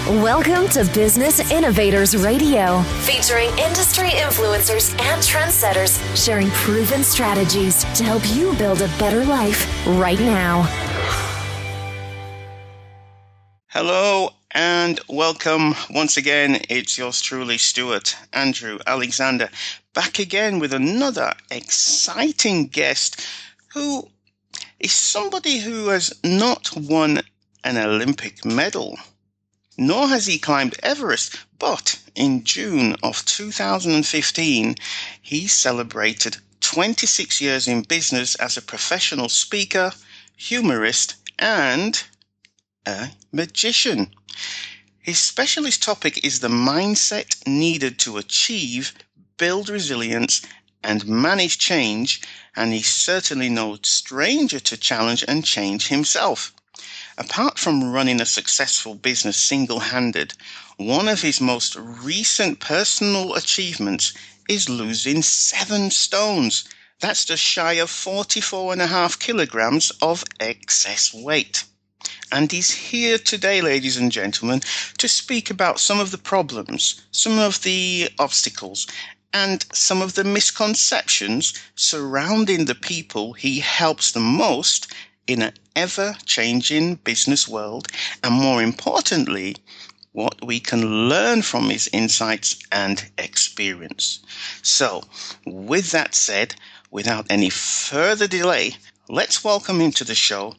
Welcome to Business Innovators Radio, featuring industry influencers and trendsetters sharing proven strategies to help you build a better life right now. Hello and welcome once again. It's yours truly, Stuart Andrew Alexander, back again with another exciting guest who is somebody who has not won an Olympic medal, nor has he climbed Everest, but in June of 2015, he celebrated 26 years in business as a professional speaker, humorist, and a magician. His specialist topic is the mindset needed to achieve, build resilience, and manage change, and he's certainly no stranger to challenge and change himself. Apart from running a successful business single-handed, one of his most recent personal achievements is losing 7 stones. That's just shy of 44.5 kilograms of excess weight. And he's here today, ladies and gentlemen, to speak about some of the problems, some of the obstacles, and some of the misconceptions surrounding the people he helps the most in an ever-changing business world, and more importantly, what we can learn from his insights and experience. So, with that said, without any further delay, let's welcome him to the show,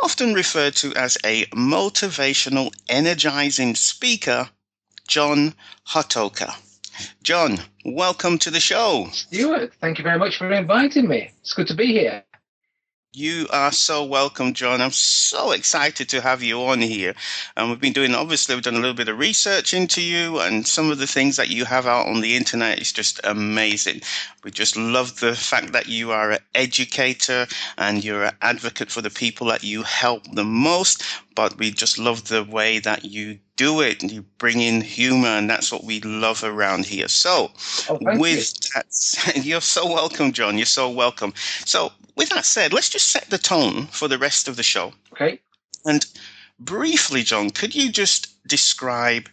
often referred to as a motivational, energizing speaker, John HOTOWKA. John, welcome to the show. Stuart, thank you very much for inviting me. It's good to be here. You are so welcome, John. I'm so excited to have you on here. And we've done a little bit of research into you, and some of the things that you have out on the internet is just amazing. We just love the fact that you are an educator and you're an advocate for the people that you help the most. But we just love the way that you do it, and you bring in humor, and that's what we love around here. So, you're so welcome, John. You're so welcome. So, with that said, let's just set the tone for the rest of the show. Okay. And briefly, John, could you just describe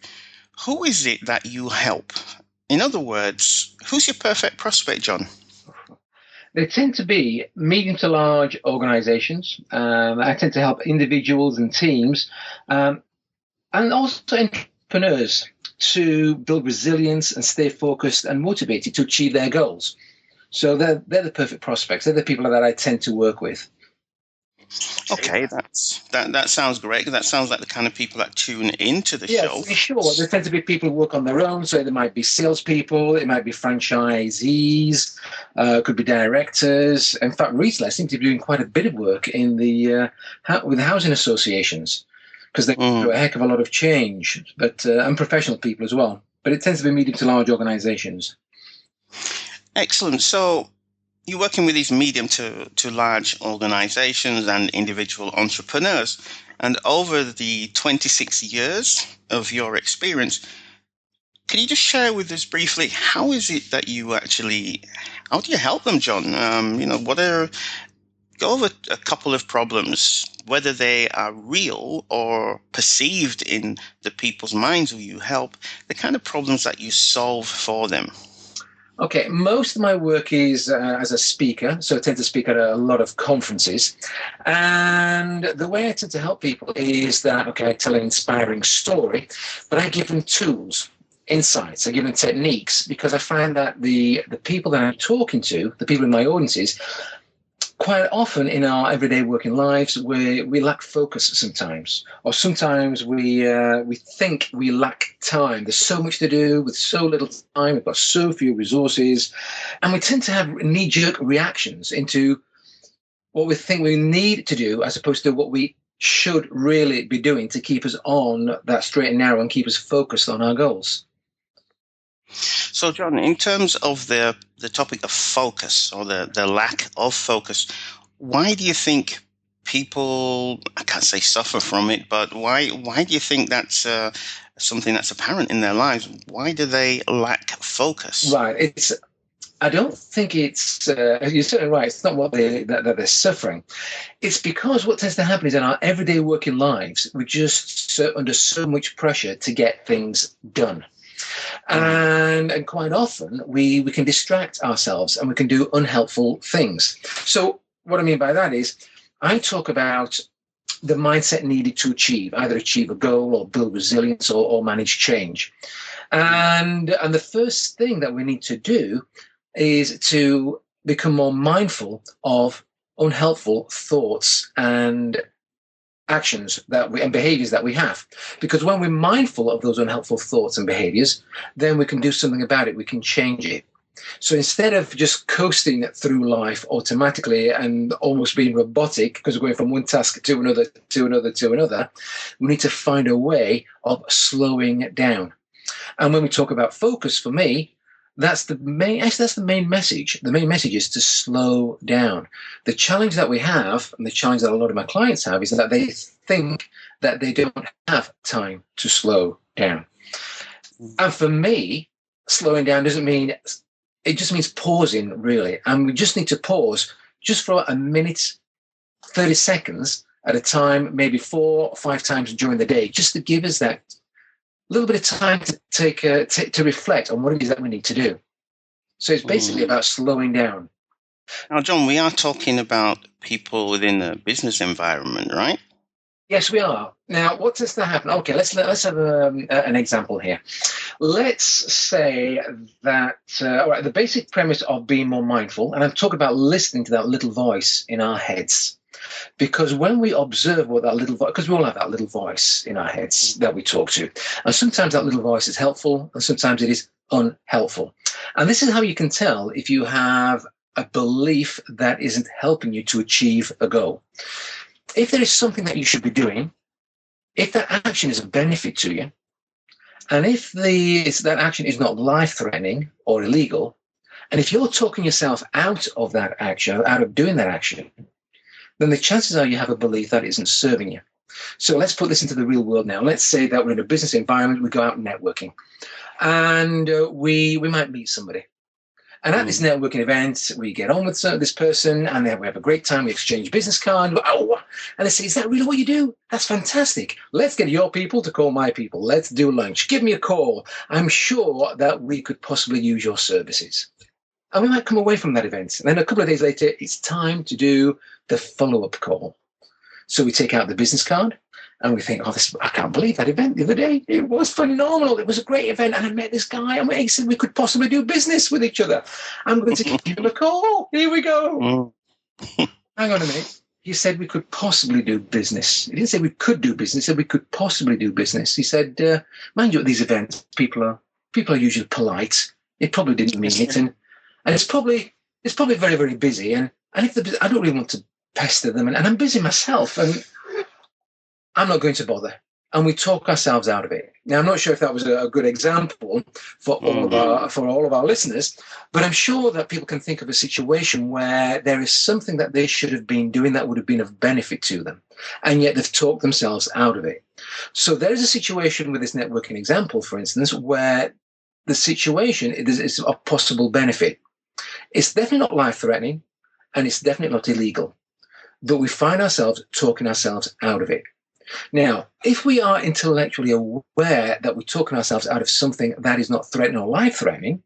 who is it that you help? In other words, who's your perfect prospect, John? They tend to be medium to large organizations. I tend to help individuals and teams, and also entrepreneurs to build resilience and stay focused and motivated to achieve their goals. So they're the perfect prospects. They're the people that I tend to work with. Okay, that sounds great. That sounds like the kind of people that tune into the show. Yeah, sure. There tend to be people who work on their own. So there might be salespeople, it might be franchisees, could be directors. In fact, recently I seem to be doing quite a bit of work in with the housing associations, because they do a heck of a lot of change, but and professional people as well. But it tends to be medium to large organizations. Excellent. So you're working with these medium to large organizations and individual entrepreneurs. And over the 26 years of your experience, can you just share with us briefly, how is it that how do you help them, John? Go over a couple of problems, whether they are real or perceived in the people's minds who you help, the kind of problems that you solve for them. Okay, most of my work is as a speaker, so I tend to speak at a lot of conferences. And the way I tend to help people is that, I tell an inspiring story, but I give them tools, insights, I give them techniques, because I find that the people that I'm talking to, the people in my audiences, quite often in our everyday working lives, we lack focus sometimes, or sometimes we think we lack time. There's so much to do with so little time. We've got so few resources, and we tend to have knee-jerk reactions into what we think we need to do, as opposed to what we should really be doing to keep us on that straight and narrow and keep us focused on our goals. So, John, in terms of the topic of focus, or the lack of focus, why do you think people, I can't say suffer from it, but why do you think that's something that's apparent in their lives? Why do they lack focus? Right. I don't think it's, you're certainly right, it's not what that they're suffering. It's because what tends to happen is in our everyday working lives, we're just under so much pressure to get things done. And quite often we can distract ourselves and we can do unhelpful things. So what I mean by that is I talk about the mindset needed to either achieve a goal or build resilience or manage change. And the first thing that we need to do is to become more mindful of unhelpful thoughts and actions and behaviors that we have. Because when we're mindful of those unhelpful thoughts and behaviors, then we can do something about it. We can change it. So instead of just coasting through life automatically and almost being robotic because we're going from one task to another, we need to find a way of slowing down. And when we talk about focus, for me, that's the main message. The main message is to slow down. The challenge that we have, and the challenge that a lot of my clients have, is that they think that they don't have time to slow down. And for me, slowing down doesn't mean, it just means pausing, really. And we just need to pause just for a minute, 30 seconds at a time, maybe 4 or 5 times during the day, just to give us that little bit of time to to reflect on what it is that we need to do. So it's basically about slowing down. Now, John, we are talking about people within the business environment, right? Yes, we are. Now, what does that happen? Okay, let's have an example here. Let's say that all right, the basic premise of being more mindful, and I'm talking about listening to that little voice in our heads. Because when we observe what that little voice, because we all have that little voice in our heads that we talk to, and sometimes that little voice is helpful, and sometimes it is unhelpful. And this is how you can tell if you have a belief that isn't helping you to achieve a goal. If there is something that you should be doing, if that action is a benefit to you, and if that action is not life-threatening or illegal, and if you're talking yourself out of that action, out of doing that action, then the chances are you have a belief that isn't serving you. So let's put this into the real world now. Let's say that we're in a business environment, we go out networking, and we might meet somebody. And at this networking event, we get on with this person, and then we have a great time. We exchange business cards. And they say, "Is that really what you do? That's fantastic. Let's get your people to call my people. Let's do lunch. Give me a call. I'm sure that we could possibly use your services." And we might come away from that event. And then a couple of days later, it's time to do the follow-up call. So we take out the business card and we think, I can't believe that event the other day. It was phenomenal. It was a great event. And I met this guy and he said we could possibly do business with each other. I'm going to give him a call. Here we go. Hang on a minute. He said we could possibly do business. He didn't say we could do business. He said we could possibly do business. He said, mind you, at these events, people are usually polite. It probably didn't mean it. And it's probably very, very busy. And if I don't really want to pester them, and I'm busy myself, and I'm not going to bother. And we talk ourselves out of it. Now, I'm not sure if that was a good example for all of our listeners, but I'm sure that people can think of a situation where there is something that they should have been doing that would have been of benefit to them, and yet they've talked themselves out of it. So there is a situation with this networking example, for instance, where the situation is of possible benefit. It's definitely not life-threatening, and it's definitely not illegal. But we find ourselves talking ourselves out of it. Now, if we are intellectually aware that we're talking ourselves out of something that is not threatening or life-threatening,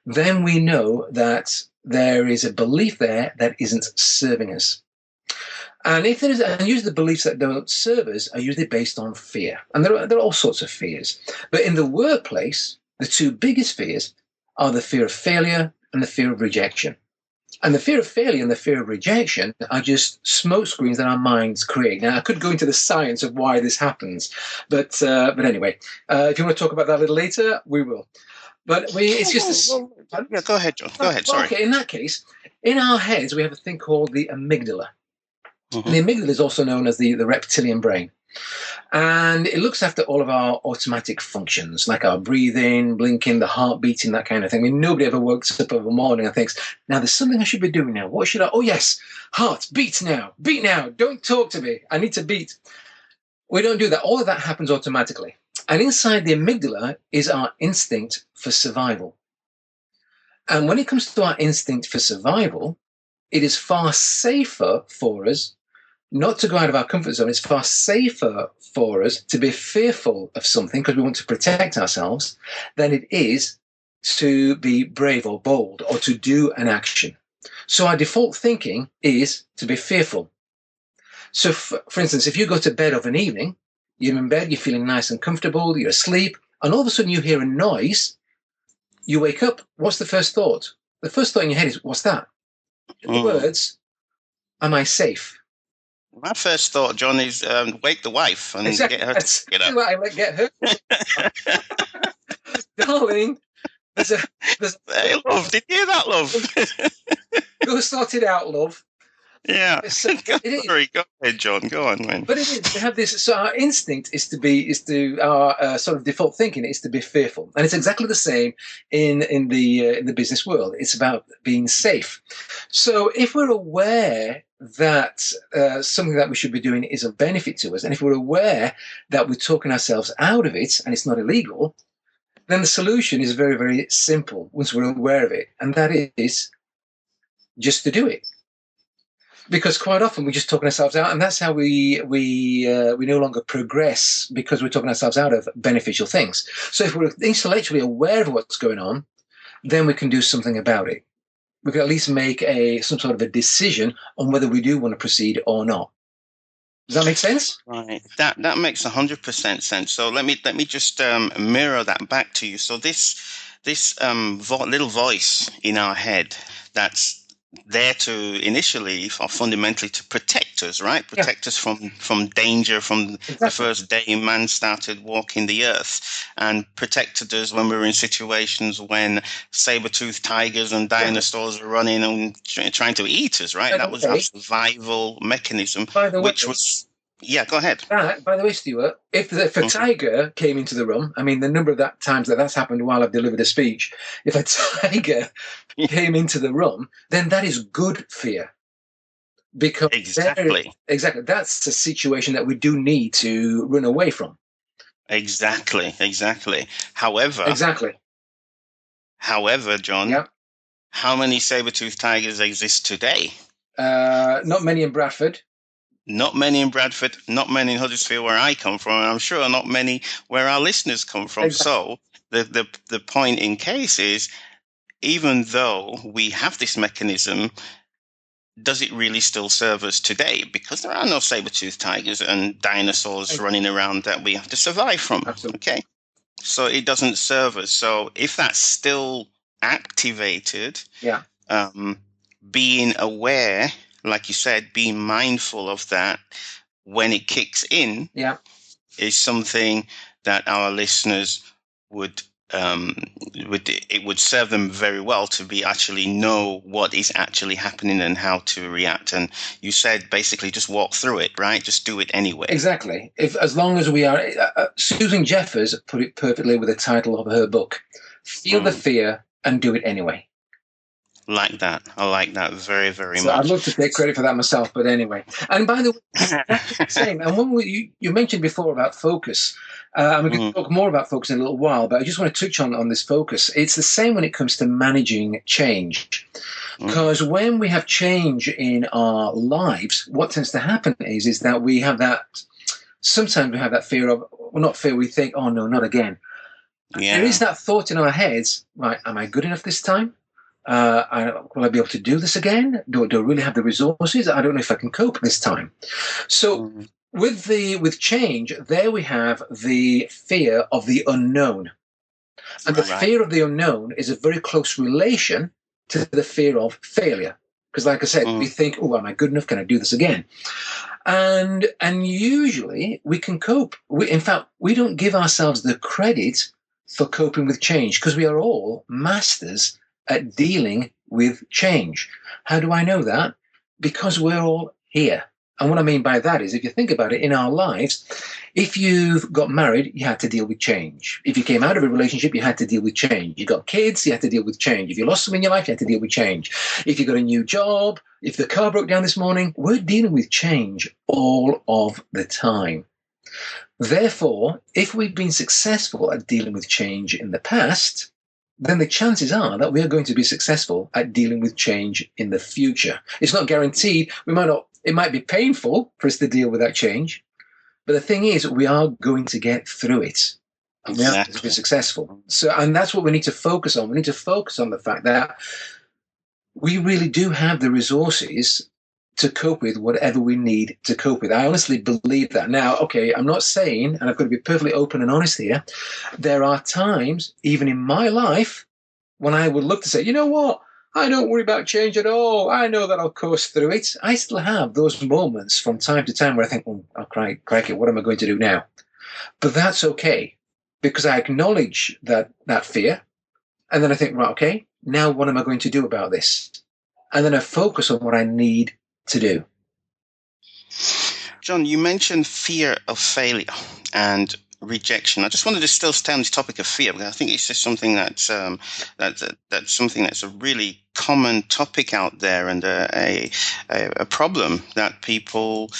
then we know that there is a belief there that isn't serving us. And if there is, and usually the beliefs that don't serve us are usually based on fear. And there are all sorts of fears. But in the workplace, the two biggest fears are the fear of failure and the fear of rejection. And the fear of failure and the fear of rejection are just smoke screens that our minds create. Now, I could go into the science of why this happens, but anyway, if you want to talk about that a little later, we will. But it's just yeah. Go ahead, John. Go ahead. Sorry. Okay. In that case, in our heads, we have a thing called the amygdala. And the amygdala is also known as the reptilian brain. And it looks after all of our automatic functions, like our breathing, blinking, the heart beating, that kind of thing. I mean, nobody ever wakes up over the morning and thinks, now there's something I should be doing now. What should I? Oh, yes, heart, beat now. Beat now. Don't talk to me. I need to beat. We don't do that. All of that happens automatically. And inside the amygdala is our instinct for survival. And when it comes to our instinct for survival, it is far safer for us not to go out of our comfort zone. It's far safer for us to be fearful of something because we want to protect ourselves than it is to be brave or bold or to do an action. So our default thinking is to be fearful. So, for instance, if you go to bed of an evening, you're in bed, you're feeling nice and comfortable, you're asleep, and all of a sudden you hear a noise, you wake up, what's the first thought? The first thought in your head is, what's that? The words, am I safe? My first thought, John, is wake the wife and Exactly. get her to get up. Get her. Darling, there's Hey, love, did you hear that, love? go sort it out, love. Yeah. Sorry, go ahead, John. Go on, man. But it is, we have this. So our instinct our sort of default thinking is to be fearful, and it's exactly the same in the business world. It's about being safe. So if we're aware that something that we should be doing is of benefit to us, and if we're aware that we're talking ourselves out of it and it's not illegal, then the solution is very, very simple once we're aware of it, and that is just to do it. Because quite often we're just talking ourselves out, and that's how we no longer progress, because we're talking ourselves out of beneficial things. So if we're intellectually aware of what's going on, then we can do something about it. We can at least make some sort of a decision on whether we do want to proceed or not. Does that make sense? Right. That makes 100% sense. So let me just mirror that back to you. So this little voice in our head that's there to initially or fundamentally to protect us, right? Protect us from danger from the first day man started walking the earth, and protected us when we were in situations when saber-toothed tigers and dinosaurs were running and trying to eat us, right? That was our survival mechanism, which was... Yeah, go ahead. By the way, Stuart, if a tiger came into the room, I mean, the number of times that's happened while I've delivered a speech, if a tiger came into the room, then that is good fear. Because exactly, that's a situation that we do need to run away from. Exactly. However, John, how many saber-toothed tigers exist today? Not many in Bradford. Not many in Bradford, not many in Huddersfield, where I come from, and I'm sure not many where our listeners come from. Exactly. So the point in case is, even though we have this mechanism, does it really still serve us today? Because there are no saber-toothed tigers and dinosaurs running around that we have to survive from. Absolutely. Okay, so it doesn't serve us. So if that's still activated, being aware, like you said, being mindful of that when it kicks in is something that our listeners would serve them very well to be actually know what is actually happening and how to react. And you said basically just walk through it, right? Just do it anyway. Exactly. As long as we are, Susan Jeffers put it perfectly with the title of her book, Feel the Fear and Do It Anyway. Like that. I like that very, very much. I'd love to take credit for that myself, but anyway. And by the way, that's the same. And when you mentioned before about focus, and we can talk more about focus in a little while, but I just want to touch on this focus. It's the same when it comes to managing change. Because when we have change in our lives, what tends to happen is that we have that, sometimes we have that fear of, well, not fear, we think, oh no, not again. There is that thought in our heads, right, am I good enough this time? Will I be able to do this again? Do I really have the resources? I don't know if I can cope this time. So with change, there we have the fear of the unknown. And the fear of the unknown is a very close relation to the fear of failure. Because like I said, we think, oh, am I good enough? Can I do this again? And usually we can cope. In fact, we don't give ourselves the credit for coping with change, because we are all masters at dealing with change. How do I know that? Because we're all here. And what I mean by that is, if you think about it, in our lives, if you've got married, you had to deal with change. If you came out of a relationship, you had to deal with change. You got kids, you had to deal with change. If you lost someone in your life, you had to deal with change. If you got a new job, if the car broke down this morning, we're dealing with change all of the time. Therefore, if we've been successful at dealing with change in the past, then the chances are that we are going to be successful at dealing with change in the future. It's not guaranteed. It might be painful for us to deal with that change, but the thing is, we are going to get through it. And we are going to be successful. And that's what we need to focus on. We need to focus on the fact that we really do have the resources to cope with whatever we need to cope with. I honestly believe that. Now, okay, I'm not saying, and I've got to be perfectly open and honest here, there are times, even in my life, when I would look to say, you know what, I don't worry about change at all. I know that I'll course through it. I still have those moments from time to time where I think, oh, crikey, what am I going to do now? But that's okay, because I acknowledge that fear, and then I think, right, okay, now what am I going to do about this? And then I focus on what I need to do. John, you mentioned fear of failure and rejection. I just wanted to still stay on this topic of fear, because I think it's just something that's something that's a really common topic out there, and a problem that people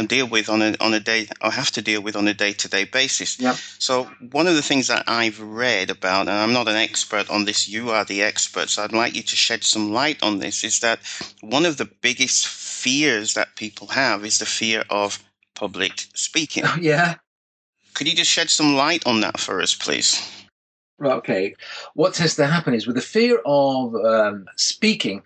deal with on a day, or have to deal with on a day-to-day basis. Yeah. So one of the things that I've read about, and I'm not an expert on this, you are the expert, so I'd like you to shed some light on this, is that one of the biggest fears that people have is the fear of public speaking. Yeah. Could you just shed some light on that for us, please? Right, okay. What tends to happen is with the fear of speaking,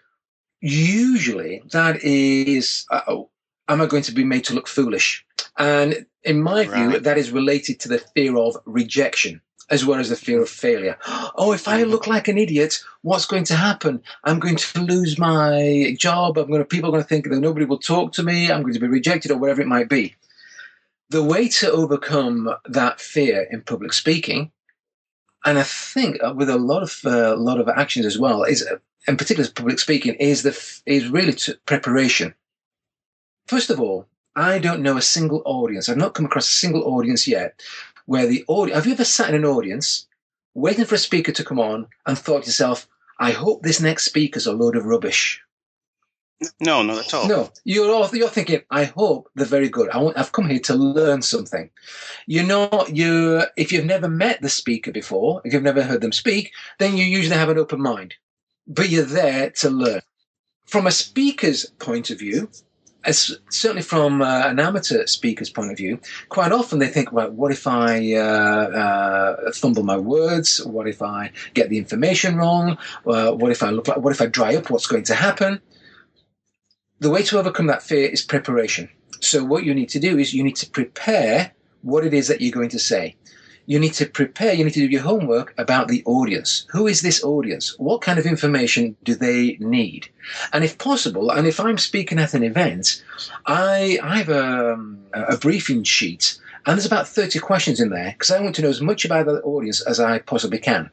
usually that is, am I going to be made to look foolish? And in my view, that is related to the fear of rejection, as well as the fear of failure. Oh, if I look like an idiot, what's going to happen? I'm going to lose my job. People are going to think that nobody will talk to me. I'm going to be rejected, or whatever it might be. The way to overcome that fear in public speaking, and I think with a lot of actions as well, is, in particular public speaking, is really preparation. First of all, I don't know a single audience. I've not come across a single audience yet where the audience. Have you ever sat in an audience waiting for a speaker to come on and thought to yourself, I hope this next speaker's a load of rubbish? No, not at all. No, you're thinking, I hope they're very good. I've come here to learn something. If you've never met the speaker before, if you've never heard them speak, then you usually have an open mind. But you're there to learn. From a speaker's point of view, certainly from an amateur speaker's point of view, quite often they think, right, what if I fumble my words? What if I get the information wrong? What if I dry up? What's going to happen? The way to overcome that fear is preparation. So what you need to do is you need to prepare what it is that you're going to say. You need to do your homework about the audience. Who is this audience? What kind of information do they need? And if possible, and if I'm speaking at an event, I have a briefing sheet, and there's about 30 questions in there, because I want to know as much about the audience as I possibly can.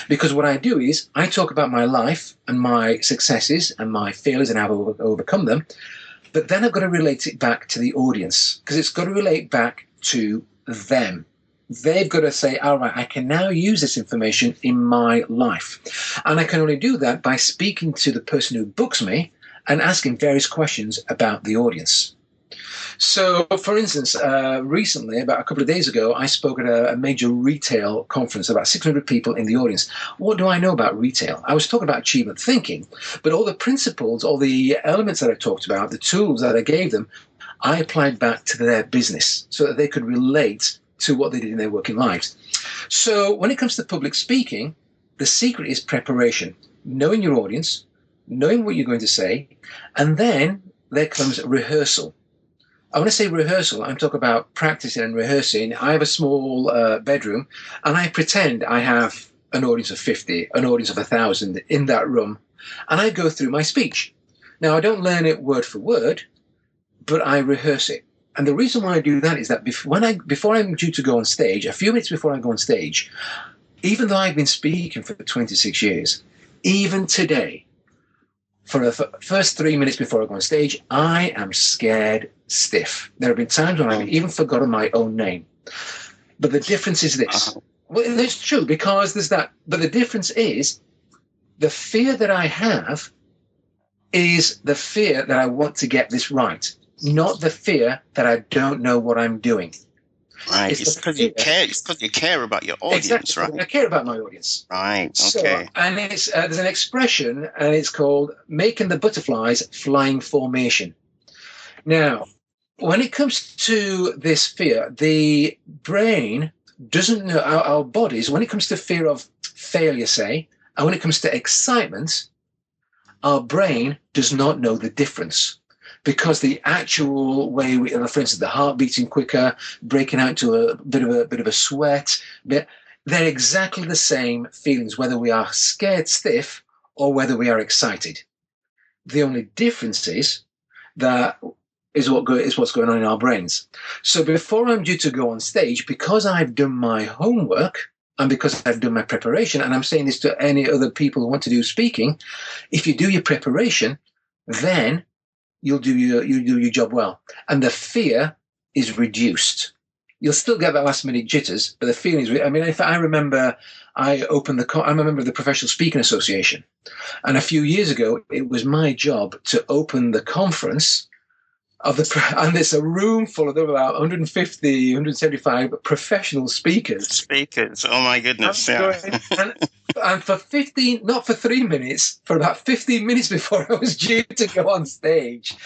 Because what I do is I talk about my life and my successes and my failures and how I've overcome them, but then I've got to relate it back to the audience, because it's got to relate back to them. They've got to say, all right, I can now use this information in my life. And I can only do that by speaking to the person who books me and asking various questions about the audience. So, for instance, recently, about a couple of days ago, I spoke at a major retail conference, about 600 people in the audience. What do I know about retail? I was talking about achievement thinking, but all the principles, all the elements that I talked about, the tools that I gave them, I applied back to their business so that they could relate to what they did in their working lives. So when it comes to public speaking, the secret is preparation, knowing your audience, knowing what you're going to say, and then there comes rehearsal. I want to say rehearsal, I'm talking about practicing and rehearsing. I have a small bedroom, and I pretend I have an audience of 50, an audience of 1,000 in that room, and I go through my speech. Now, I don't learn it word for word, but I rehearse it. And the reason why I do that is that before I'm due to go on stage, a few minutes before I go on stage, even though I've been speaking for 26 years, even today, for the first 3 minutes before I go on stage, I am scared stiff. There have been times when I've even forgotten my own name. But the difference is this. Well, it's true, because there's that. But the difference is the fear that I have is the fear that I want to get this right, not the fear that I don't know what I'm doing. Right. It's It's the because you fear. care. It's because you care about your audience, Exactly. right? I care about my audience. Right. So, Okay. and it's there's an expression, and it's called making the butterflies flying formation. Now, when it comes to this fear, the brain doesn't know our bodies. When it comes to fear of failure, say, and when it comes to excitement, our brain does not know the difference because the actual way we, for instance, the heart beating quicker, breaking out into a bit of a sweat, they're exactly the same feelings, whether we are scared stiff or whether we are excited. The only difference is that is what's going on in our brains. So before I'm due to go on stage, because I've done my homework and because I've done my preparation, and I'm saying this to any other people who want to do speaking, if you do your preparation, then you'll do your job well, and the fear is reduced. You'll still get that last minute jitters, but the feeling is. I mean, if I remember, I'm a member of the Professional Speaking Association, and a few years ago, it was my job to open the conference and it's a room full of about 150, 175 professional speakers. Speakers. Oh my goodness! And for 15, not for 3 minutes, for about 15 minutes before I was due to go on stage,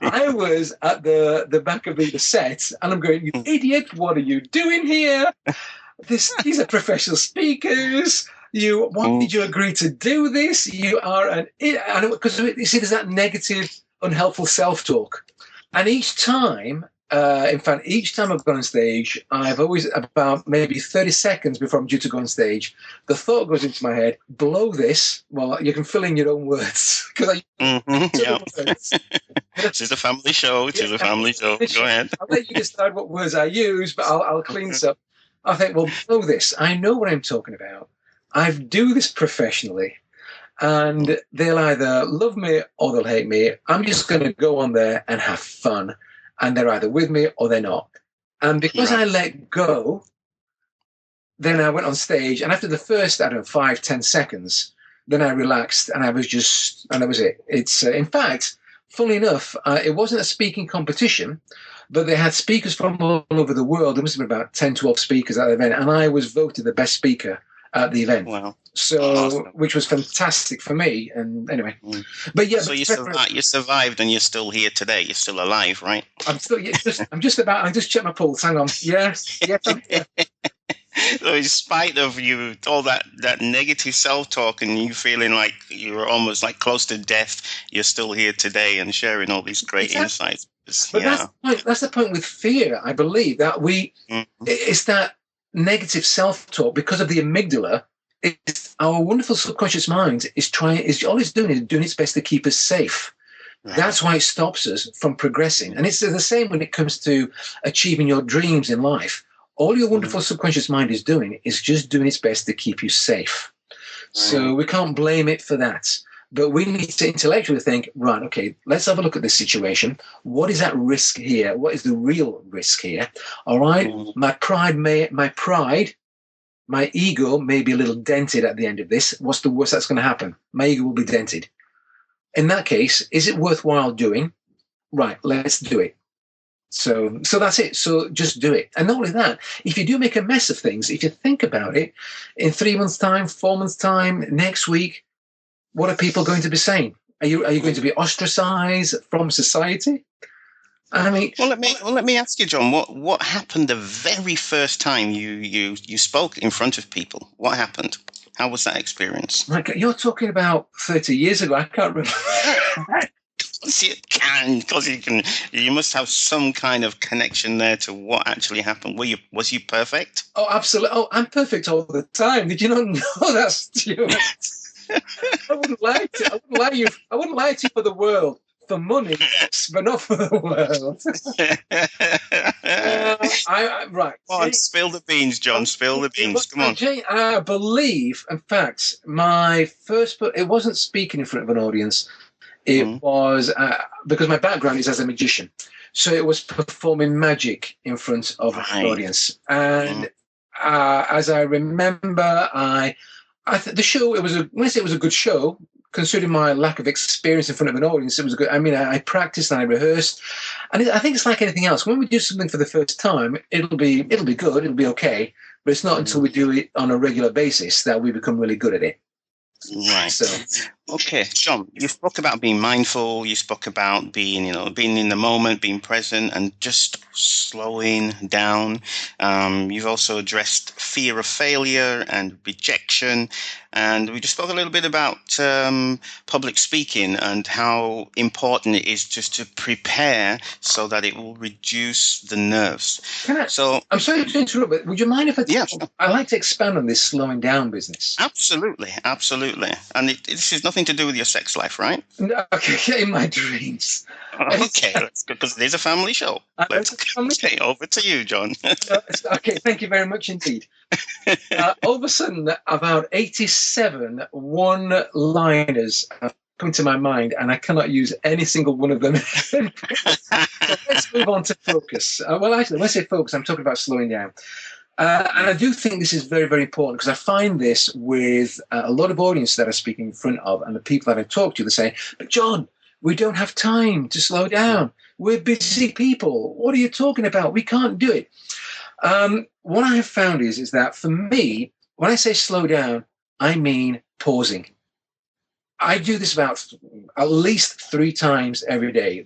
I was at the back of the set, and I'm going, "You idiot! What are you doing here? These are professional speakers. Why did you agree to do this? You are an idiot." Because you see, there's that negative, unhelpful self-talk. And each time, each time I've gone on stage, I've always, about maybe 30 seconds before I'm due to go on stage, the thought goes into my head, blow this. Well, you can fill in your own words. Because This is a family show. It is a family show. Go ahead. I'll let you decide what words I use, but I'll clean this up. I think, well, blow this. I know what I'm talking about. I do this professionally. And they'll either love me or they'll hate me. I'm just going to go on there and have fun. And they're either with me or they're not. And because I let go, then I went on stage. And after the first, 5-10 seconds, then I relaxed and and that was it. It's, in fact, funnily enough, it wasn't a speaking competition, but they had speakers from all over the world. There must have been about 10, 12 speakers at the event. And I was voted the best speaker at the event. Wow. So, awesome. Which was fantastic for me. And anyway, but yeah. So you survived, and you're still here today. You're still alive, right? I'm still. I just checked my pulse. Hang on. Yes. I'm here. So, in spite of you, all that negative self-talk, and you feeling like you're almost like close to death, you're still here today and sharing all these great insights. But that's the point with fear. I believe that it's that negative self-talk because of the amygdala. It's our wonderful subconscious mind is all it's doing is doing its best to keep us safe. Right. That's why it stops us from progressing. And it's the same when it comes to achieving your dreams in life. All your wonderful subconscious mind is doing is just doing its best to keep you safe. Right. So we can't blame it for that. But we need to intellectually think, right, okay, let's have a look at this situation. What is at risk here? What is the real risk here? All right, my ego may be a little dented at the end of this. What's the worst that's going to happen? My ego will be dented. In that case, is it worthwhile doing? Right, let's do it. So that's it. So just do it. And not only that, if you do make a mess of things, if you think about it, in 3 months' time, 4 months' time, next week, what are people going to be saying? Are you going to be ostracized from society? I mean, let me ask you, John. What happened the very first time you spoke in front of people? What happened? How was that experience? Like, you're talking about 30 years ago. I can't remember. Because you must have some kind of connection there to what actually happened. Was you perfect? Oh, absolutely. Oh, I'm perfect all the time. Did you not know that, Stuart? I wouldn't lie to you. I wouldn't lie to you for the world. For money, but not for the world. Right. Come on, spill the beans, John. Spill the beans. Come on. I believe, in fact, my first book, it wasn't speaking in front of an audience. It was, because my background is as a magician. So it was performing magic in front of an audience. And as I remember, the show, when I say it was a good show, considering my lack of experience in front of an audience, it was good. I mean, I practiced and I rehearsed, and I think it's like anything else. When we do something for the first time, it'll be good, it'll be okay. But it's not until we do it on a regular basis that we become really good at it. Right. So, okay, John, you spoke about being mindful. You spoke about being in the moment, being present, and just slowing down. You've also addressed fear of failure and rejection. And we just spoke a little bit about public speaking and how important it is just to prepare so that it will reduce the nerves. I'm sorry to interrupt, but would you mind if I'd like to expand on this slowing down business? Absolutely. And this has nothing to do with your sex life, right? No, okay, in my dreams. Okay, that's good, because it is a family show. Okay, over to you, John. Okay, thank you very much indeed. All of a sudden, about 87 one-liners have come to my mind, and I cannot use any single one of them. So let's move on to focus. Well, actually, when I say focus, I'm talking about slowing down. And I do think this is very, very important, because I find this with a lot of audience that I speak in front of, and the people that I talk to, they say, but John, we don't have time to slow down. We're busy people. What are you talking about? We can't do it. What I have found is that for me, when I say slow down, I mean pausing. I do this about at least 3 times every day.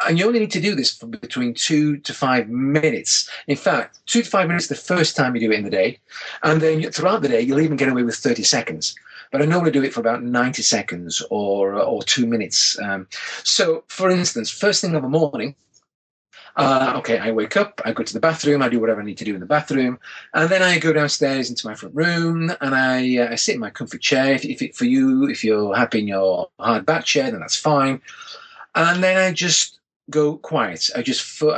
And you only need to do this for between 2 to 5 minutes. In fact, 2 to 5 minutes the first time you do it in the day. And then throughout the day, you'll even get away with 30 seconds. But I normally do it for about 90 seconds or 2 minutes. So, for instance, first thing in the morning, I wake up, I go to the bathroom, I do whatever I need to do in the bathroom, and then I go downstairs into my front room, and I sit in my comfy chair. If you're happy in your hard back chair, then that's fine. And then I just go quiet. I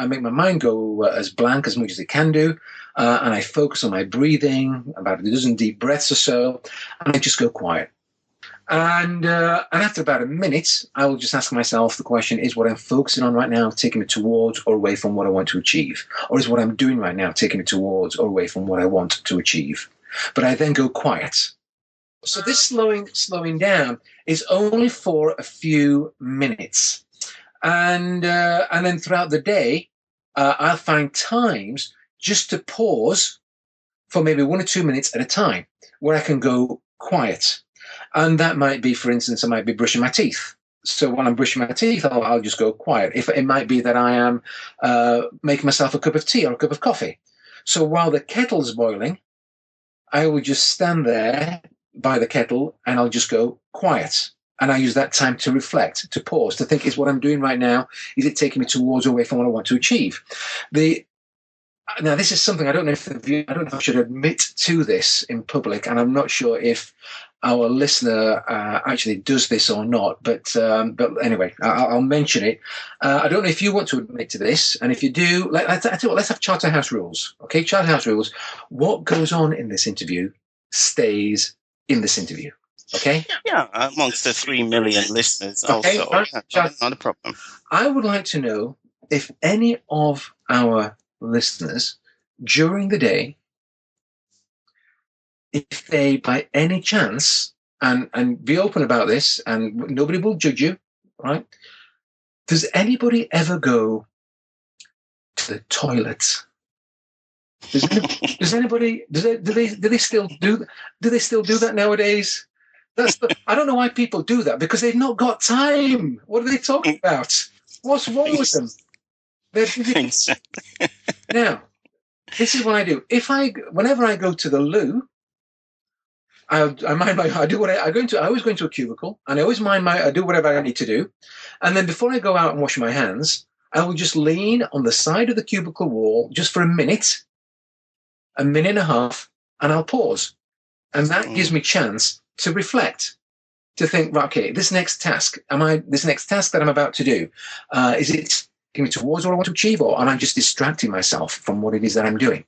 make my mind go as blank as much as it can do, and I focus on my breathing, about a dozen deep breaths or so, and I just go quiet. And after about a minute, I will just ask myself the question, is what I'm focusing on right now taking me towards or away from what I want to achieve? Or is what I'm doing right now taking me towards or away from what I want to achieve? But I then go quiet. So this slowing down is only for a few minutes. And then throughout the day, I'll find times just to pause for maybe 1 or 2 minutes at a time where I can go quiet. And that might be, for instance, I might be brushing my teeth. So while I'm brushing my teeth, I'll just go quiet. If it might be that I am making myself a cup of tea or a cup of coffee. So while the kettle's boiling, I will just stand there by the kettle and I'll just go quiet. And I use that time to reflect, to pause, to think, is what I'm doing right now, is it taking me towards or away from what I want to achieve? Now, this is something I don't know if I should admit to this in public, and I'm not sure if our listener actually does this or not. But anyway, I'll mention it. I don't know if you want to admit to this, and if you do, let's have Charterhouse rules. Okay, Charterhouse rules. What goes on in this interview stays in this interview. Okay. Yeah, amongst the 3 million listeners, okay, also, not a problem. I would like to know if any of our listeners during the day, if they by any chance, and be open about this, and nobody will judge you, right? Does anybody ever go to the toilet? Does anybody? Do they still do that nowadays? I don't know why people do that, because they've not got time. What are they talking about? What's wrong with them? Now, this is what I do. Whenever I go to the loo, I always go into a cubicle, and I always I do whatever I need to do, and then before I go out and wash my hands, I will just lean on the side of the cubicle wall just for a minute and a half, and I'll pause, and that gives me chance to reflect, to think, right, okay, this next task that I'm about to do, is it me towards what I want to achieve, or am I just distracting myself from what it is that I'm doing?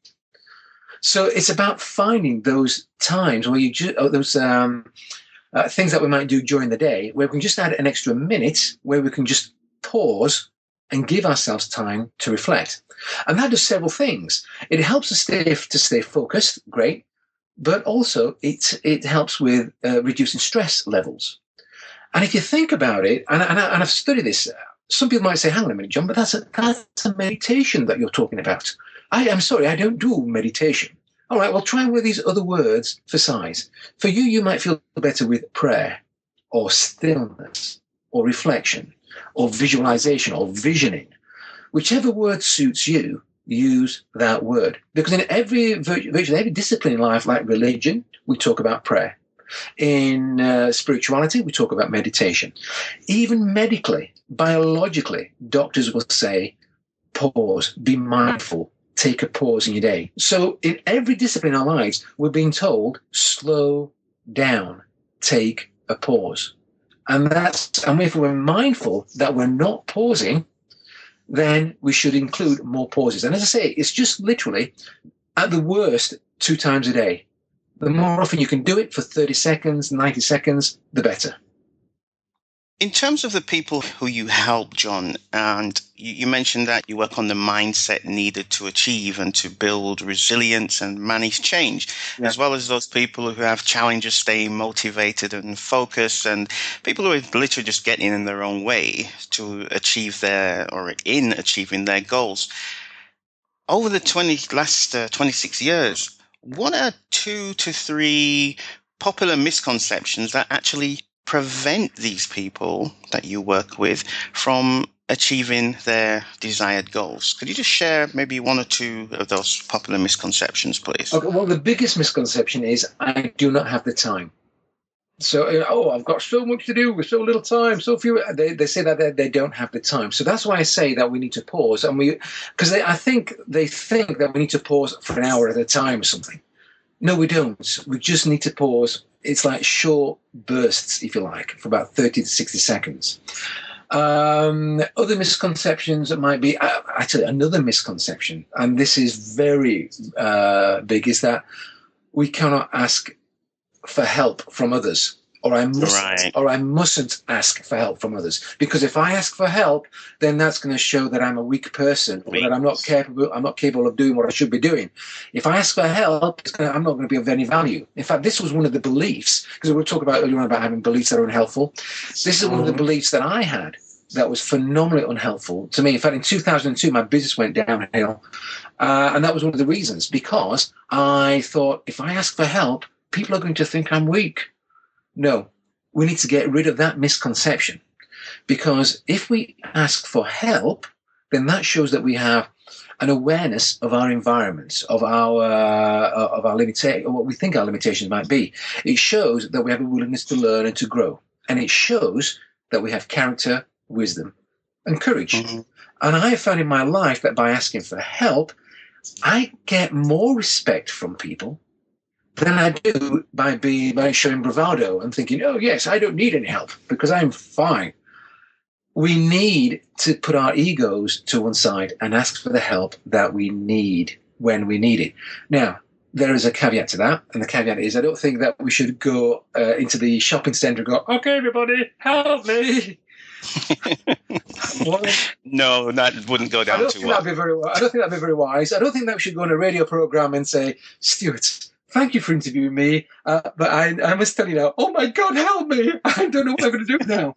So it's about finding those times where those things that we might do during the day, where we can just add an extra minute, where we can just pause and give ourselves time to reflect. And that does several things. It helps us to stay focused, great, but also it helps with reducing stress levels. And if you think about it, and I've studied this, some people might say, hang on a minute, John, but that's a meditation that you're talking about. I'm sorry, I don't do meditation. All right, well, try one of these other words for size. For you, you might feel better with prayer or stillness or reflection or visualization or visioning. Whichever word suits you, use that word. Because in virtually every discipline in life, like religion, we talk about prayer. In spirituality, we talk about meditation. Even medically, biologically, doctors will say, pause, be mindful, take a pause in your day. So in every discipline in our lives, we're being told, slow down, take a pause. And if we're mindful that we're not pausing, then we should include more pauses. And as I say, it's just literally, at the worst, 2 times a day. The more often you can do it for 30 seconds, 90 seconds, the better. In terms of the people who you help, John, and you mentioned that you work on the mindset needed to achieve and to build resilience and manage change, as well as those people who have challenges staying motivated and focused, and people who are literally just getting in their own way to achieve achieving their goals. Over the last 26 years, what are 2 to 3 popular misconceptions that actually prevent these people that you work with from achieving their desired goals? Could you just share maybe 1 or 2 of those popular misconceptions, please? Okay, well, the biggest misconception is I do not have the time. So, I've got so much to do with so little time, so few. They say that they don't have the time. So that's why I say that we need to pause, because I think they think that we need to pause for an hour at a time or something. No, we don't. We just need to pause. It's like short bursts, if you like, for about 30 to 60 seconds. Other misconceptions might be, actually, another misconception, and this is very big, is that we cannot ask for help from others, or I mustn't ask for help from others, because if I ask for help, then that's going to show that I'm a weak person, or that I'm not capable of doing what I should be doing. If I ask for help, I'm not going to be of any value. In fact, this was one of the beliefs, because we were talking about earlier on about having beliefs that are unhelpful. This is one of the beliefs that I had that was phenomenally unhelpful to me. In fact, in 2002, my business went downhill, and that was one of the reasons, because I thought, if I ask for help, people are going to think I'm weak. No, we need to get rid of that misconception, because if we ask for help, then that shows that we have an awareness of our environment, of our limitation, or what we think our limitations might be. It shows that we have a willingness to learn and to grow, and it shows that we have character, wisdom, and courage. Mm-hmm. And I have found in my life that by asking for help, I get more respect from people than I do by showing bravado and thinking, oh, yes, I don't need any help because I'm fine. We need to put our egos to one side and ask for the help that we need when we need it. Now, there is a caveat to that, and the caveat is I don't think that we should go into the shopping centre and go, okay, everybody, help me. No, that wouldn't go down too well. I don't think that'd be very wise. I don't think that we should go on a radio programme and say, Stuart, thank you for interviewing me, but I must tell you now, oh my God, help me. I don't know what I'm going to do now.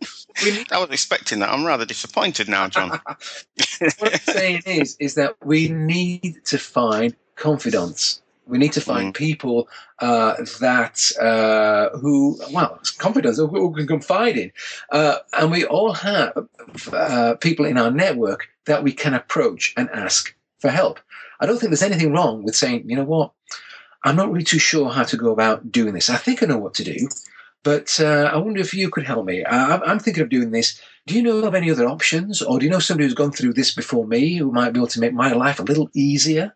I was expecting that. I'm rather disappointed now, John. What I'm saying is that we need to find confidants. We need to find people confidants who can confide in. And we all have people in our network that we can approach and ask for help. I don't think there's anything wrong with saying, you know what, I'm not really too sure how to go about doing this. I think I know what to do, but I wonder if you could help me. I'm thinking of doing this. Do you know of any other options? Or do you know somebody who's gone through this before me who might be able to make my life a little easier?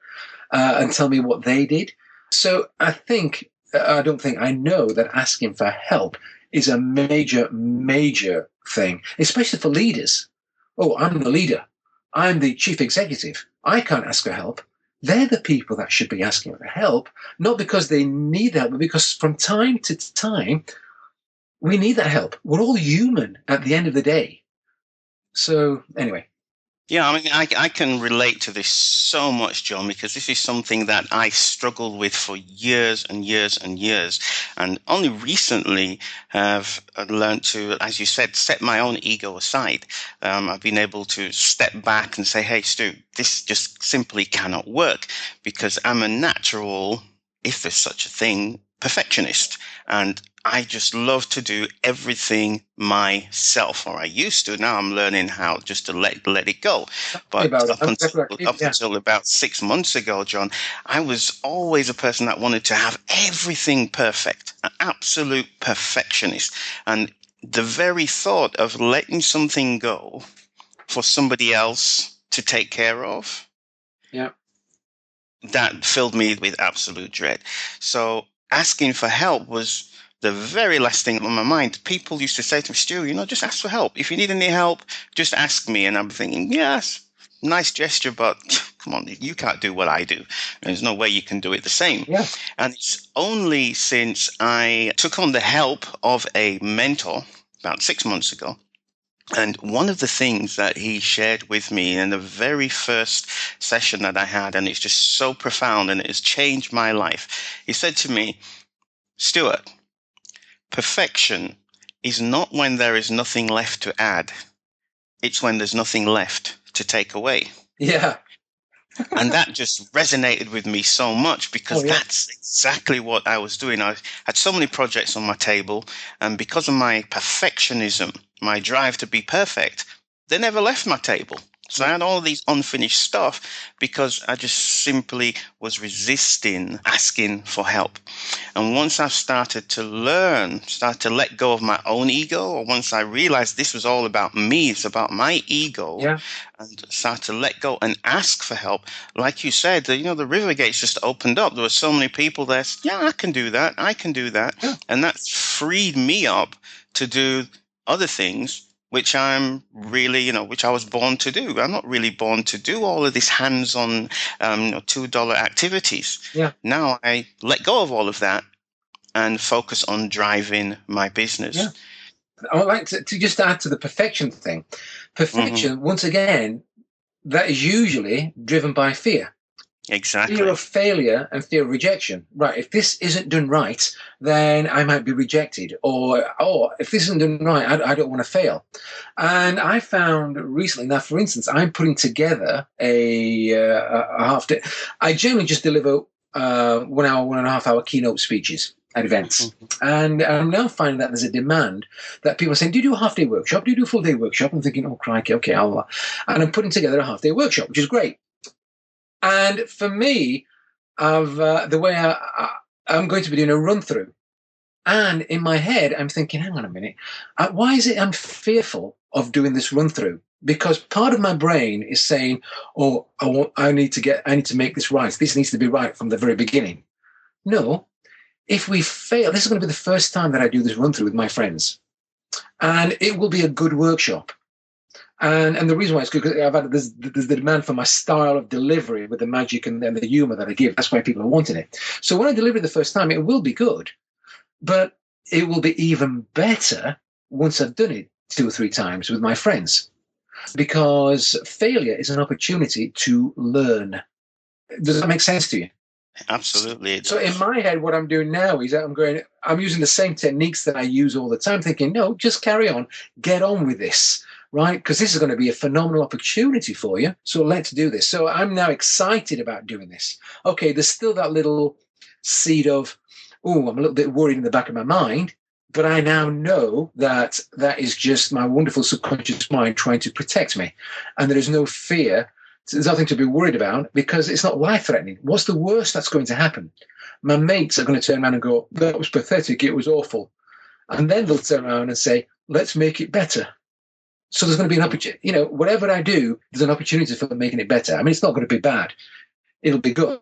And tell me what they did. So I know that asking for help is a major, major thing, especially for leaders. Oh, I'm the leader. I'm the chief executive. I can't ask for help. They're the people that should be asking for help, not because they need help, but because from time to time, we need that help. We're all human at the end of the day. So anyway. Yeah, I mean, I can relate to this so much, John, because this is something that I struggled with for years and years and years. And only recently have learned to, as you said, set my own ego aside. I've been able to step back and say, hey, Stu, this just simply cannot work because I'm a natural, if there's such a thing, perfectionist. And I just love to do everything myself, or I used to. Now I'm learning how just to let it go. But About it. up Yeah. until about 6 months ago, John, I was always a person that wanted to have everything perfect, an absolute perfectionist. And the very thought of letting something go for somebody else to take care of, Yeah. that filled me with absolute dread. So asking for help was the very last thing on my mind. People used to say to me, Stu, just ask for help. If you need any help, just ask me. And I'm thinking, yes, nice gesture, but come on, you can't do what I do. There's no way you can do it the same. Yeah. And it's only since I took on the help of a mentor about 6 months ago. And one of the things that he shared with me in the very first session that I had, and it's just so profound and it has changed my life. He said to me, Stuart, perfection is not when there is nothing left to add. It's when there's nothing left to take away. Yeah. And that just resonated with me so much because Oh, yeah. that's exactly what I was doing. I had so many projects on my table, and because of my perfectionism, my drive to be perfect, they never left my table. So I had all these unfinished stuff because I just simply was resisting asking for help. And once I started to let go of my own ego, or once I realized this was all about me, it's about my ego, Yeah. and started to let go and ask for help, like you said, the river gates just opened up. There were so many people there. Yeah, I can do that. I can do that. Yeah. And that's freed me up to do other things which I'm really, which I was born to do. I'm not really born to do all of this hands-on, $2 activities. Yeah. Now I let go of all of that and focus on driving my business. Yeah. I would like to just add to the perfection thing. Perfection, once again, that is usually driven by fear. Exactly. Fear of failure and fear of rejection. Right. If this isn't done right, then I might be rejected. Or if this isn't done right, I don't want to fail. And I found recently, now, for instance, I'm putting together a half day. I generally just deliver 1 hour, 1.5 hour keynote speeches at events. And I'm now finding that there's a demand that people are saying, do you do a half-day workshop? Do you do a full-day workshop? I'm thinking, oh, crikey, okay, and I'm putting together a half-day workshop, which is great. And for me, the way I'm going to be doing a run-through. And in my head, I'm thinking, hang on a minute, why is it I'm fearful of doing this run-through? Because part of my brain is saying, oh, I need to make this right. This needs to be right from the very beginning. No, if we fail, this is going to be the first time that I do this run-through with my friends. And it will be a good workshop. And the reason why it's good, because there's the demand for my style of delivery with the magic and the humor that I give. That's why people are wanting it. So when I deliver it the first time, it will be good, but it will be even better once I've done it 2 or 3 times with my friends, because failure is an opportunity to learn. Does that make sense to you? Absolutely. So in my head, what I'm doing now is that I'm using the same techniques that I use all the time, thinking, no, just carry on, get on with this. Right? Because this is going to be a phenomenal opportunity for you. So let's do this. So I'm now excited about doing this. Okay, there's still that little seed of, oh, I'm a little bit worried in the back of my mind. But I now know that that is just my wonderful subconscious mind trying to protect me. And there is no fear. There's nothing to be worried about because it's not life-threatening. What's the worst that's going to happen? My mates are going to turn around and go, that was pathetic. It was awful. And then they'll turn around and say, let's make it better. So there's going to be an opportunity, whatever I do, there's an opportunity for making it better. I mean, it's not going to be bad. It'll be good.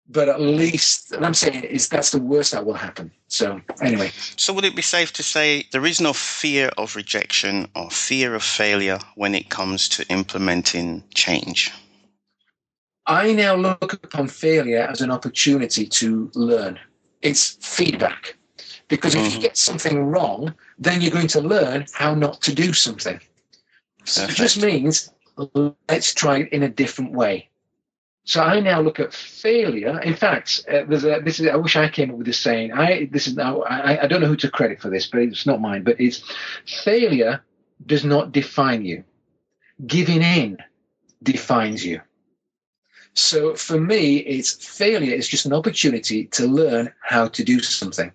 But at least, and I'm saying that's the worst that will happen. So anyway. So would it be safe to say there is no fear of rejection or fear of failure when it comes to implementing change? I now look upon failure as an opportunity to learn. It's feedback. Because if you get something wrong, then you're going to learn how not to do something. So it just means let's try it in a different way. So I now look at failure. In fact, I wish I came up with this saying. I don't know who to credit for this, but it's not mine. But it's failure does not define you. Giving in defines you. So for me, it's failure is just an opportunity to learn how to do something.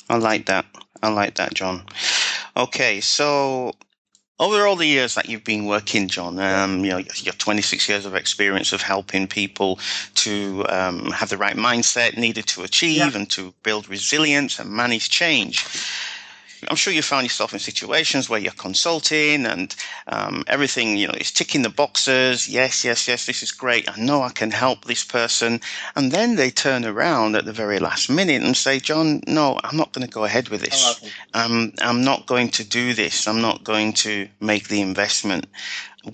I like that, John. Okay, so over all the years that you've been working, John, your 26 years of experience of helping people to have the right mindset needed to achieve and to build resilience and manage change. I'm sure you found yourself in situations where you're consulting and everything, is ticking the boxes. Yes, this is great. I know I can help this person. And then they turn around at the very last minute and say, John, no, I'm not going to go ahead with this. I'm not going to do this. I'm not going to make the investment.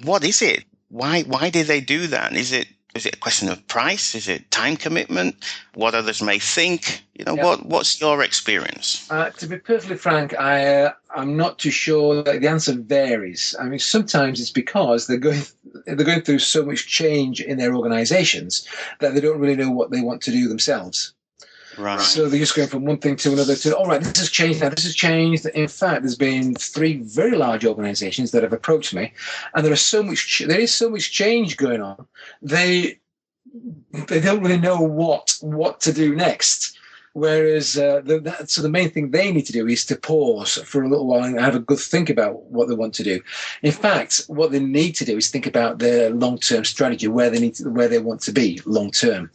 What is it? Why did they do that? Is it a question of price? Is it time commitment? What others may think? What's your experience? To be perfectly frank, I'm not too sure. The answer varies. I mean, sometimes it's because they're going through so much change in their organizations that they don't really know what they want to do themselves. Right. So they're just going from one thing to another all right, this has changed now, this has changed. In fact, there's been 3 very large organizations that have approached me, and there is so much change going on. They don't really know what to do next. Whereas so the main thing they need to do is to pause for a little while and have a good think about what they want to do. In fact, what they need to do is think about their long-term strategy, where they want to be long-term.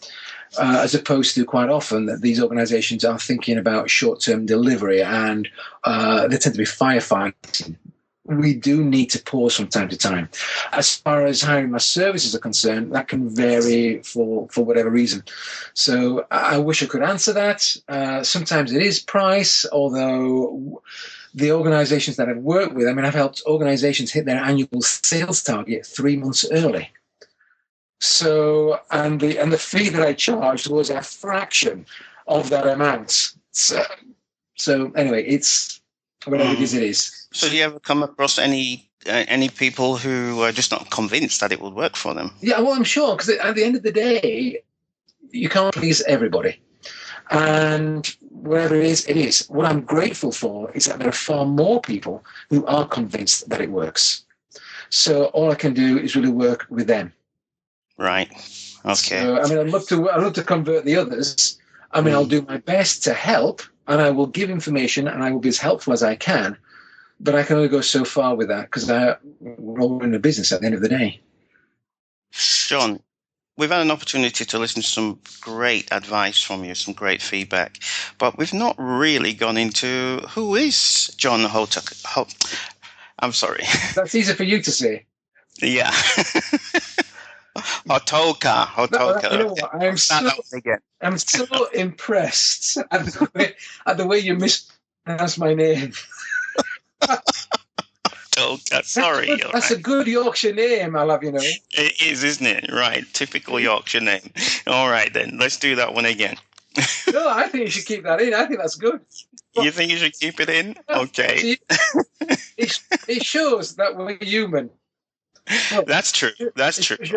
As opposed to quite often that these organizations are thinking about short-term delivery and they tend to be firefighting. We do need to pause from time to time. As far as hiring my services are concerned, that can vary for whatever reason. So I wish I could answer that. Sometimes it is price, although the organizations that I've worked with, I've helped organizations hit their annual sales target 3 months early. So, and the fee that I charged was a fraction of that amount. So anyway, it's whatever it is. So do you ever come across any people who are just not convinced that it will work for them? Yeah, well, I'm sure, because at the end of the day, you can't please everybody. And whatever it is. What I'm grateful for is that there are far more people who are convinced that it works. So all I can do is really work with them. Right. Okay. So, I'd love to convert the others. I'll do my best to help, and I will give information, and I will be as helpful as I can. But I can only go so far with that because we're all in a business at the end of the day. John, we've had an opportunity to listen to some great advice from you, some great feedback, but we've not really gone into who is John HOTOWKA. I'm sorry. That's easy for you to say. Yeah. HOTOWKA. You know what? I'm so impressed at the way you mispronounce my name. HOTOWKA. Sorry. That's a good Yorkshire name, I'll have you know. It is, isn't it? Right. Typical Yorkshire name. All right, then. Let's do that one again. No, I think you should keep that in. I think that's good. You think you should keep it in? Okay. It shows that we're human. Well, that's true.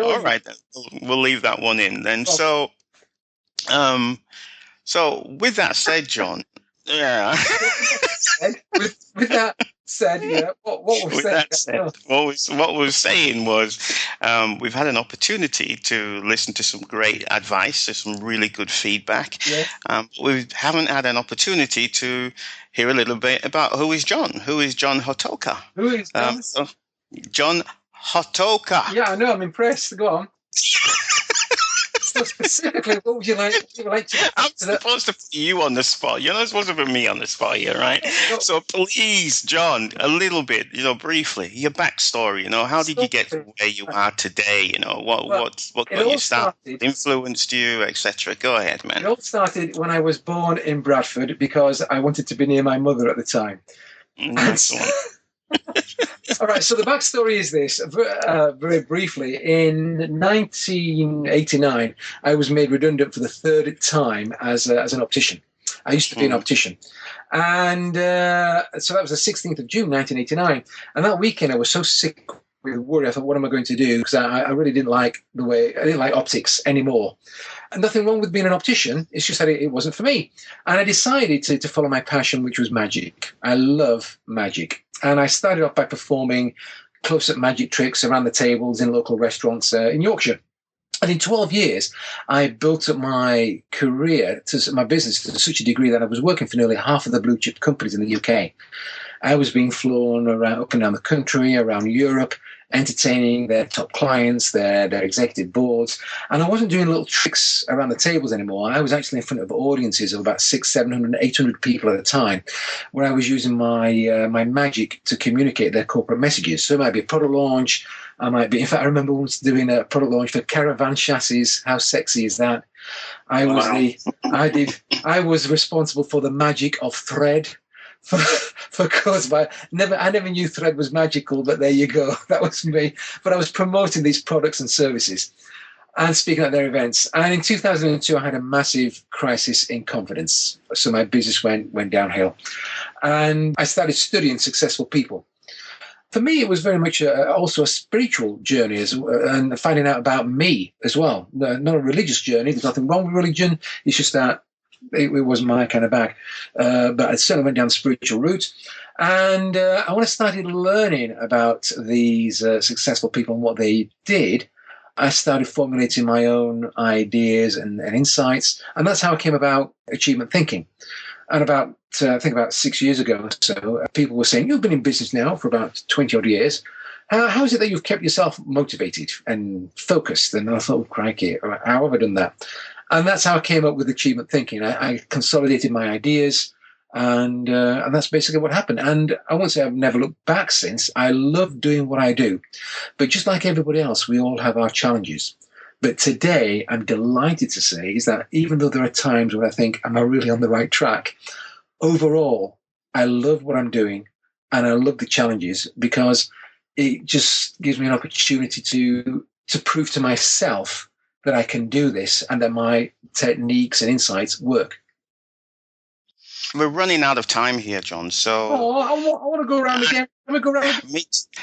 All right, then. We'll leave that one in then. So with that said, John, yeah. with that said, yeah. What we're saying was, we've had an opportunity to listen to some great advice, to some really good feedback. Yes. We haven't had an opportunity to hear a little bit about who is John HOTOWKA. Who is John? John HOTOWKA. Yeah, I know. I'm impressed. Go on. So specifically, what would you like to? I'm supposed to put you on the spot. You're not supposed to put me on the spot here, right? So please, John, a little bit, briefly, your backstory. How did you get to where you are today? What got you started, influenced you, etc. Go ahead, man. It all started when I was born in Bradford because I wanted to be near my mother at the time. Nice one. All right, so the backstory is this, very briefly. In 1989, I was made redundant for the 3rd time as an optician. I used to be an optician. And so that was the 16th of June, 1989. And that weekend, I was so sick with worry. I thought, what am I going to do? Because I really didn't like optics anymore. And nothing wrong with being an optician. It's just that it wasn't for me. And I decided to follow my passion, which was magic. I love magic. And I started off by performing close-up magic tricks around the tables in local restaurants in Yorkshire. And in 12 years, I built up my my business to such a degree that I was working for nearly half of the blue chip companies in the UK. I was being flown around, up and down the country, around Europe, entertaining their top clients, their executive boards. And I wasn't doing little tricks around the tables anymore. I was actually in front of audiences of about 600, 700, 800 people at a time, where I was using my magic to communicate their corporate messages. So it might be a product launch. In fact, I remember once doing a product launch for caravan chassis. How sexy is that? I was responsible for the magic of thread. For cause I never knew thread was magical, but there you go. That was me. But I was promoting these products and services and speaking at their events. And in 2002, I had a massive crisis in confidence. So my business went downhill. And I started studying successful people. For me, it was very much also a spiritual journey and finding out about me as well. Not a religious journey. There's nothing wrong with religion. It's just that it wasn't my kind of bag. But I certainly went down the spiritual route. And when I started learning about these successful people and what they did, I started formulating my own ideas and insights. And that's how I came about achievement thinking. And I think about 6 years ago or so, people were saying, you've been in business now for about 20 odd years. How is it that you've kept yourself motivated and focused? And I thought, oh, crikey, how have I done that? And that's how I came up with achievement thinking. I consolidated my ideas, and that's basically what happened. And I won't say I've never looked back since. I love doing what I do. But just like everybody else, we all have our challenges. But today, I'm delighted to say is that even though there are times when I think, am I really on the right track? Overall, I love what I'm doing, and I love the challenges because it just gives me an opportunity to prove to myself that I can do this and that my techniques and insights work. We're running out of time here, John. So I want to go around again.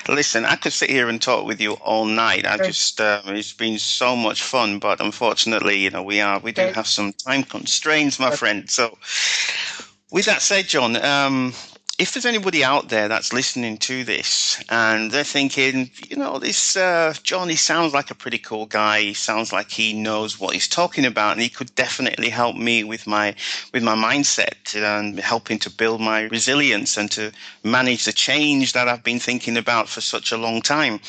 Listen, I could sit here and talk with you all night. It's been so much fun, but unfortunately, we do have some time constraints, my friend. So, with that said, John, if there's anybody out there that's listening to this and they're thinking, this John, he sounds like a pretty cool guy. He sounds like he knows what he's talking about, and he could definitely help me with my mindset and helping to build my resilience and to manage the change that I've been thinking about for such a long time.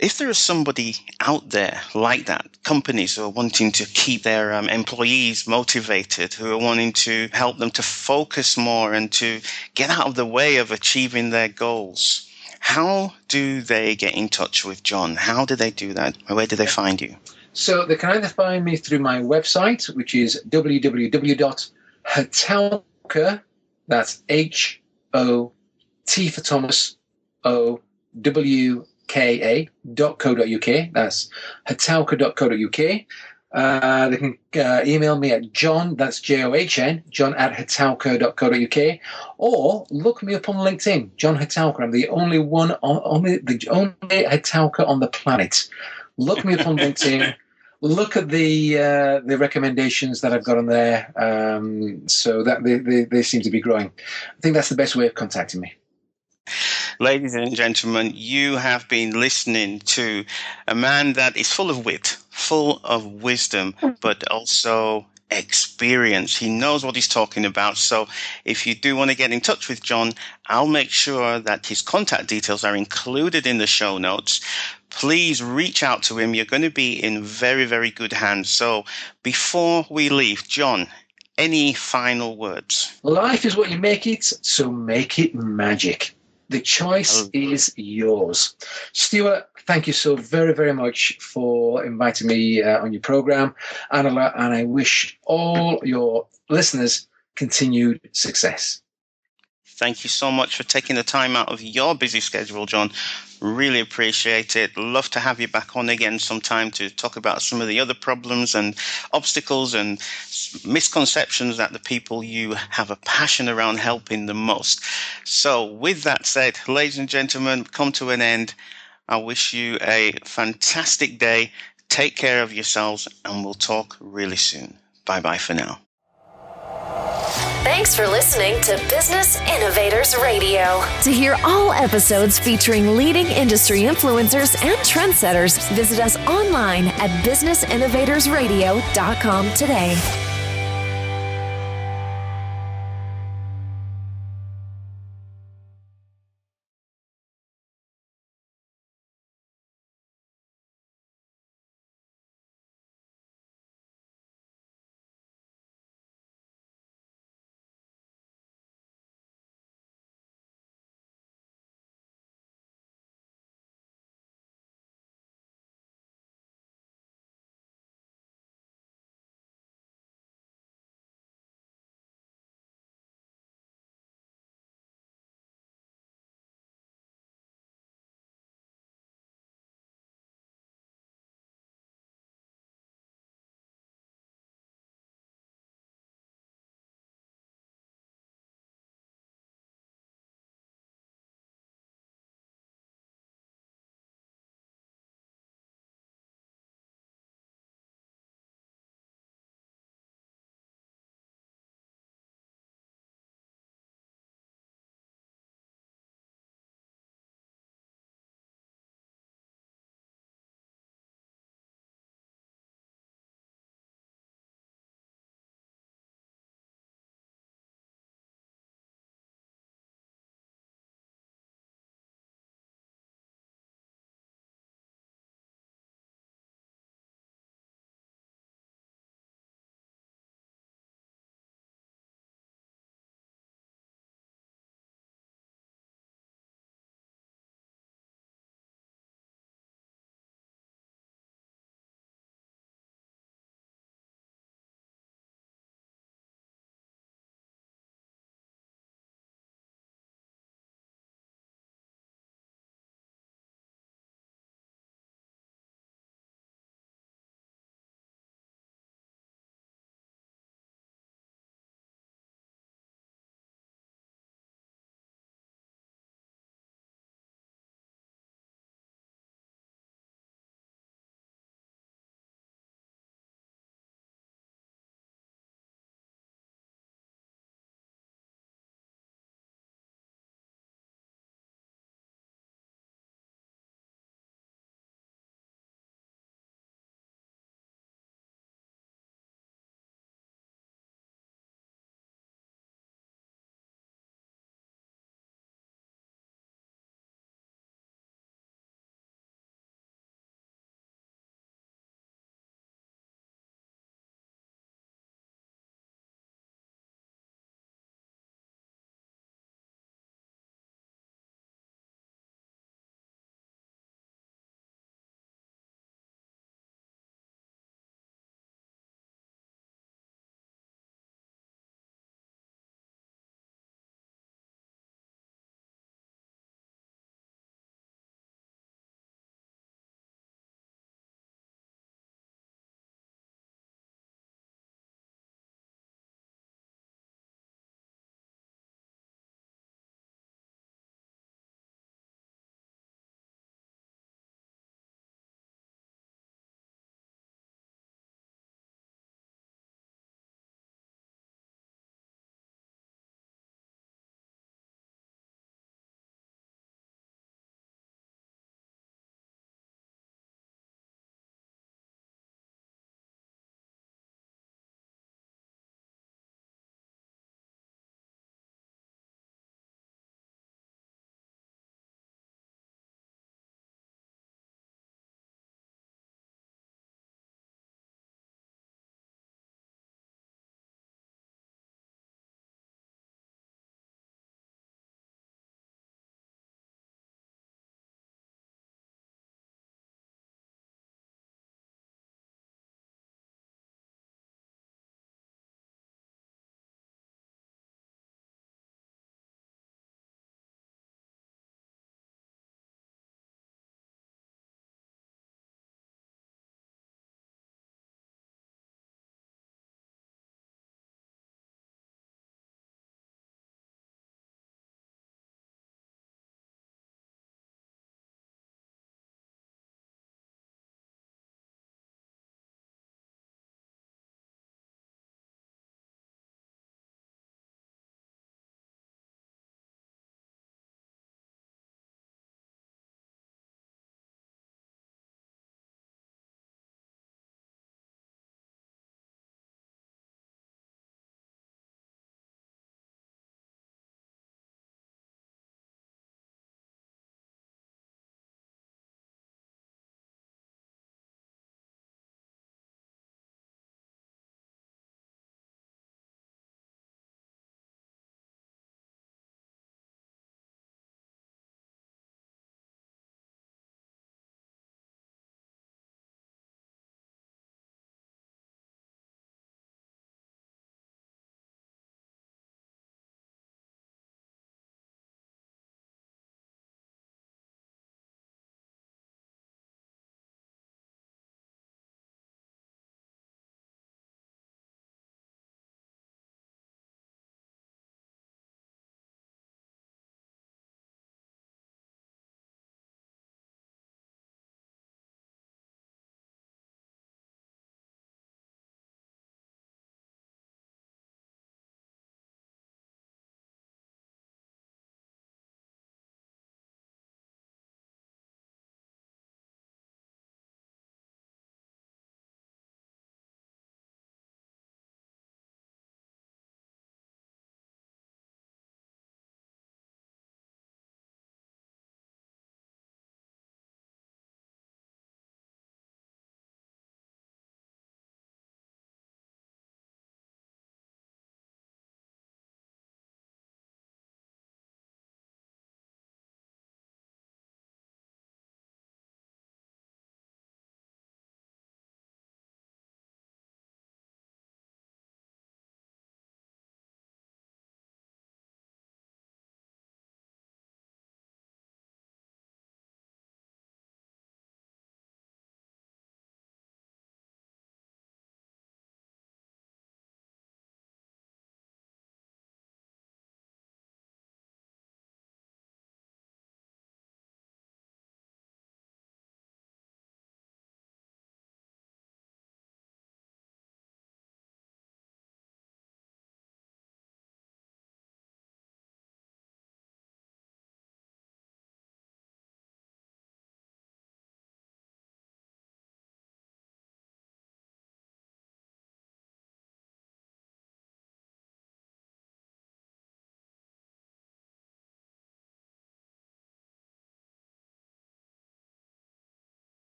If there is somebody out there like that, companies who are wanting to keep their employees motivated, who are wanting to help them to focus more and to get out of the way of achieving their goals, how do they get in touch with John? How do they do that? Where do they find you? So they can either find me through my website, which is www.HOTOWKA, that's H-O-T for Thomas, O-W-K-A.co.uk. That's HOTOWKA.co.uk. They can email me at John, that's John, John at HOTOWKA.co.uk, or look me up on LinkedIn, John HOTOWKA. I'm the only only HOTOWKA on the planet. Look me up on LinkedIn. Look at the recommendations that I've got on there. So that they seem to be growing. I think that's the best way of contacting me. Ladies and gentlemen, you have been listening to a man that is full of wit, full of wisdom, but also experience. He knows what he's talking about. So if you do want to get in touch with John, I'll make sure that his contact details are included in the show notes. Please reach out to him. You're going to be in very, very good hands. So before we leave, John, any final words? Life is what you make it, so make it magic. The choice is yours. Stuart, thank you so very, very much for inviting me on your program. And I wish all your listeners continued success. Thank you so much for taking the time out of your busy schedule, John. Really appreciate it. Love to have you back on again sometime to talk about some of the other problems and obstacles and misconceptions that the people you have a passion around helping the most. So with that said, ladies and gentlemen, come to an end. I wish you a fantastic day. Take care of yourselves, and we'll talk really soon. Bye-bye for now. Thanks for listening to Business Innovators Radio. To hear all episodes featuring leading industry influencers and trendsetters, visit us online at businessinnovatorsradio.com today.